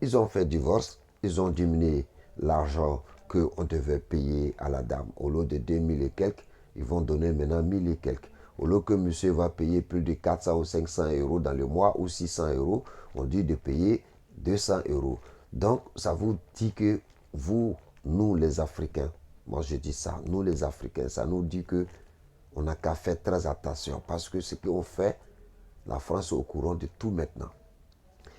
Ils ont fait divorce, ils ont diminué l'argent qu'on devait payer à la dame. Au lieu de 2000 et quelques, ils vont donner maintenant 1000 et quelques. Au lieu que monsieur va payer plus de 400 ou 500 euros dans le mois ou 600 euros, on dit de payer 200 euros. Donc, ça vous dit que vous, nous les Africains, moi je dis ça, nous les Africains, ça nous dit que on n'a qu'à faire très attention parce que ce qu'on fait, la France est au courant de tout maintenant.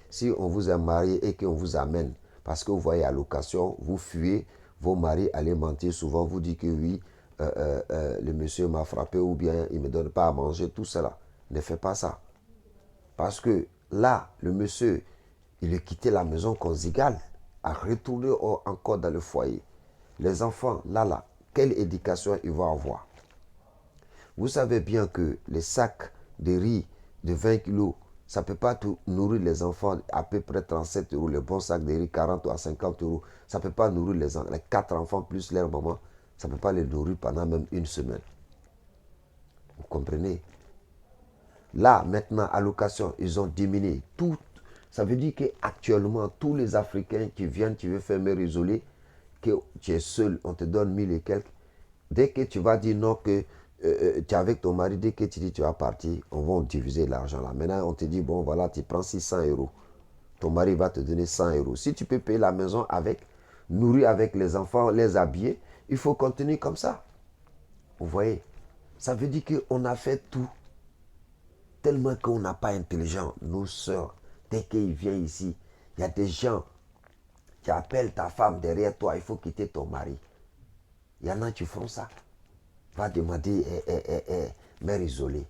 Si on vous a marié et qu'on vous amène, parce que vous voyez à l'occasion, vous fuyez, vos maris allaient mentir souvent, vous dites que oui, le monsieur m'a frappé ou bien il ne me donne pas à manger, tout cela. Ne faites pas ça. Parce que là, le monsieur, il a quitté la maison conjugale, a retourné encore dans le foyer. Les enfants, là, quelle éducation ils vont avoir? Vous savez bien que les sacs de riz de 20 kilos, ça ne peut pas tout nourrir les enfants à peu près 37 euros. Le bon sac de riz, 40 ou à 50 euros, ça ne peut pas nourrir les 4 enfants plus leur maman. Ça ne peut pas les nourrir pendant même une semaine. Vous comprenez? Là, maintenant, à location, ils ont diminué tout. Ça veut dire qu'actuellement, tous les Africains qui viennent, tu veux faire mère isolée, que tu es seul, on te donne 1000 et quelques. Dès que tu vas dire non, que tu es avec ton mari, dès que tu dis tu vas partir, on va diviser l'argent là. Maintenant, on te dit, bon, voilà, tu prends 600 euros. Ton mari va te donner 100 euros. Si tu peux payer la maison avec, nourrir avec les enfants, les habiller, il faut continuer comme ça. Vous voyez? Ça veut dire qu'on a fait tout tellement qu'on n'a pas intelligent. Nos soeurs, dès qu'ils viennent ici, il y a des gens qui appellent ta femme derrière toi, il faut quitter ton mari. Il y en a qui font ça. Va demander mère isolée.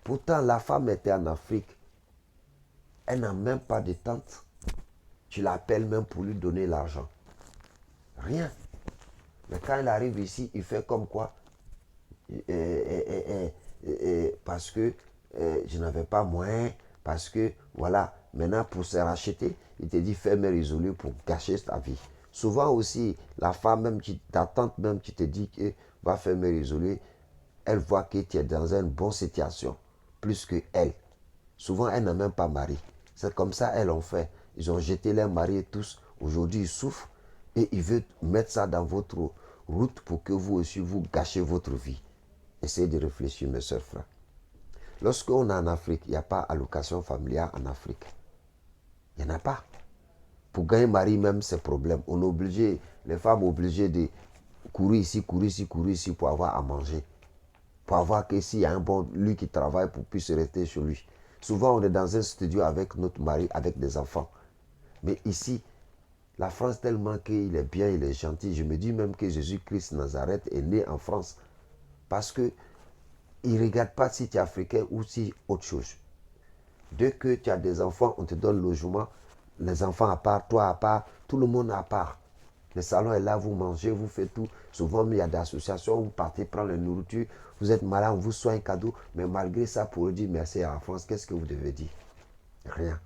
Pourtant, la femme était en Afrique. Elle n'a même pas de tante. Tu l'appelles même pour lui donner l'argent. Rien. Mais quand elle arrive ici, il fait comme quoi? Parce que je n'avais pas moyen. Parce que, voilà, maintenant pour se racheter, il te dit fais mère isolée pour gâcher ta vie. Souvent aussi, la femme même, ta tante même qui te dit que va faire mère isolée, elle voit que tu es dans une bonne situation, plus que elle. Souvent, elle n'a même pas mari. C'est comme ça elles ont fait. Ils ont jeté leurs maris tous. Aujourd'hui, ils souffrent et ils veulent mettre ça dans votre route pour que vous aussi, vous gâchez votre vie. Essayez de réfléchir, mes soeurs, frères. Lorsqu'on est en Afrique, il n'y a pas allocation familiale en Afrique. Il n'y en a pas. Pour gagner mari, même, c'est problème. On est obligé, les femmes sont obligées de courir ici, courir ici, courir ici pour avoir à manger. Pour avoir que s'il y a un bon, lui qui travaille pour puisse rester chez lui. Souvent, on est dans un studio avec notre mari, avec des enfants. Mais ici, la France, tellement qu'il est bien, il est gentil. Je me dis même que Jésus-Christ Nazareth est né en France. Parce que il ne regarde pas si tu es africain ou si autre chose. Dès que tu as des enfants, on te donne le logement. Les enfants à part, toi à part, tout le monde à part. Le salon est là, vous mangez, vous faites tout. Souvent, il y a des associations, vous partez prendre la nourriture, vous êtes malade, on vous soigne un cadeau. Mais malgré ça, pour dire merci à la France, qu'est-ce que vous devez dire? Rien.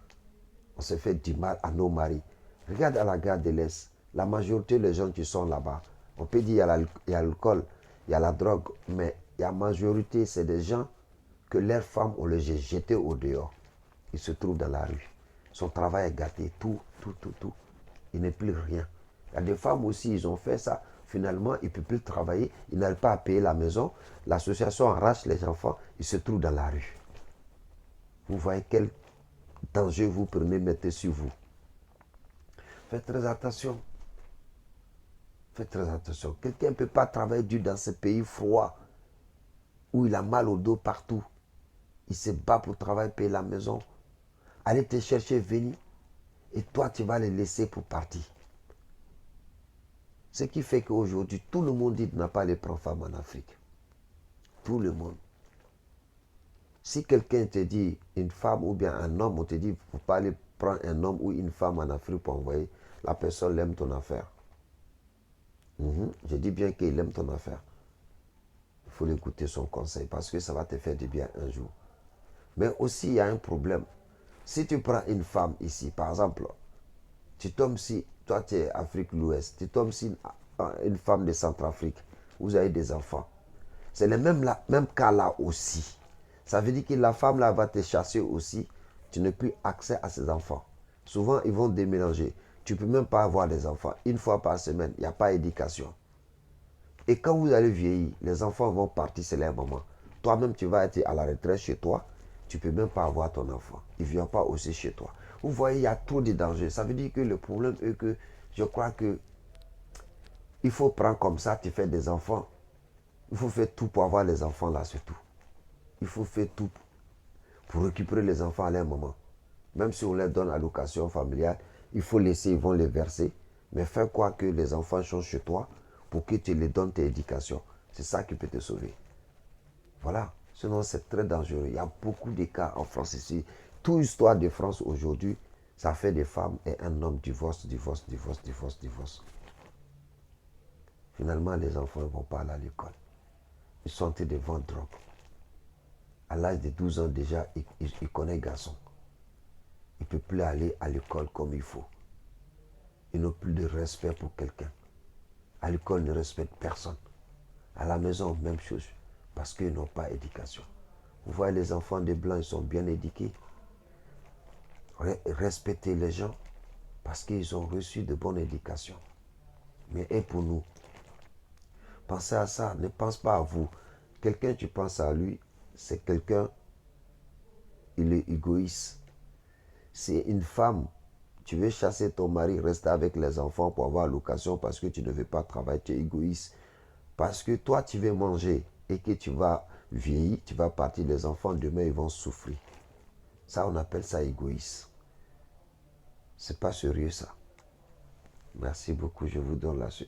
On se fait du mal à nos maris. Regarde à la gare de l'Est, la majorité des gens qui sont là-bas, on peut dire il y a l'alcool, il y a la drogue, mais la majorité, c'est des gens que leurs femmes ont les jetés au dehors. Ils se trouvent dans la rue. Son travail est gâté, tout, tout, tout, tout. Il n'est plus rien. Il y a des femmes aussi, ils ont fait ça. Finalement, ils ne peuvent plus travailler, ils n'arrivent pas à payer la maison. L'association arrache les enfants, ils se trouvent dans la rue. Vous voyez quel danger vous prenez, mettez sur vous. Faites très attention. Faites très attention. Quelqu'un ne peut pas travailler dur dans ce pays froid où il a mal au dos partout. Il se bat pour travailler, payer la maison. Allez te chercher, venir. Et toi, tu vas les laisser pour partir. Ce qui fait qu'aujourd'hui, tout le monde dit de ne pas aller prendre femme en Afrique. Tout le monde. Si quelqu'un te dit, une femme ou bien un homme, on te dit, il ne faut pas aller prendre un homme ou une femme en Afrique pour envoyer, la personne aime ton affaire. Je dis bien qu'il aime ton affaire. Il faut écouter son conseil parce que ça va te faire du bien un jour. Mais aussi, il y a un problème. Si tu prends une femme ici, par exemple, tu tombes si, toi tu es Afrique de l'Ouest, tu tombes si une femme de Centrafrique, vous avez des enfants. C'est le même cas là aussi. Ça veut dire que la femme là va te chasser aussi, tu n'as plus accès à ses enfants. Souvent, ils vont déménager. Tu ne peux même pas avoir des enfants. Une fois par semaine, il n'y a pas d'éducation. Et quand vous allez vieillir, les enfants vont partir, c'est leur maman. Toi-même, tu vas être à la retraite chez toi. Tu ne peux même pas avoir ton enfant. Il ne vient pas aussi chez toi. Vous voyez, il y a trop de dangers. Ça veut dire que le problème est que je crois que il faut prendre comme ça, tu fais des enfants. Il faut faire tout pour avoir les enfants là, surtout. Il faut faire tout pour récupérer les enfants à leur moment. Même si on leur donne allocation familiale, il faut laisser, ils vont les verser. Mais fais quoi que les enfants changent chez toi pour que tu les donnes tes éducations. C'est ça qui peut te sauver. Voilà. Sinon, c'est très dangereux. Il y a beaucoup de cas en France ici. Toute histoire de France aujourd'hui, ça fait des femmes et un homme divorce, divorce, divorce, divorce, divorce. Finalement, les enfants ne vont pas aller à l'école. Ils sont en train de vendre drogue. À l'âge de 12 ans déjà, il connaît garçon. Il ne peut plus aller à l'école comme il faut. Ils n'ont plus de respect pour quelqu'un. À l'école, ils ne respectent personne. À la maison, même chose. Parce qu'ils n'ont pas d'éducation. Vous voyez, les enfants des Blancs, ils sont bien éduqués. Respectez les gens parce qu'ils ont reçu de bonnes éducations. Mais et pour nous, pensez à ça, ne pense pas à vous. Quelqu'un, tu penses à lui, c'est quelqu'un, il est égoïste. C'est une femme, tu veux chasser ton mari, rester avec les enfants pour avoir l'occasion parce que tu ne veux pas travailler, tu es égoïste. Parce que toi, tu veux manger et que tu vas vieillir, tu vas partir, les enfants, demain, ils vont souffrir. Ça, on appelle ça égoïste. C'est pas sérieux, ça. Merci beaucoup, je vous donne la suite.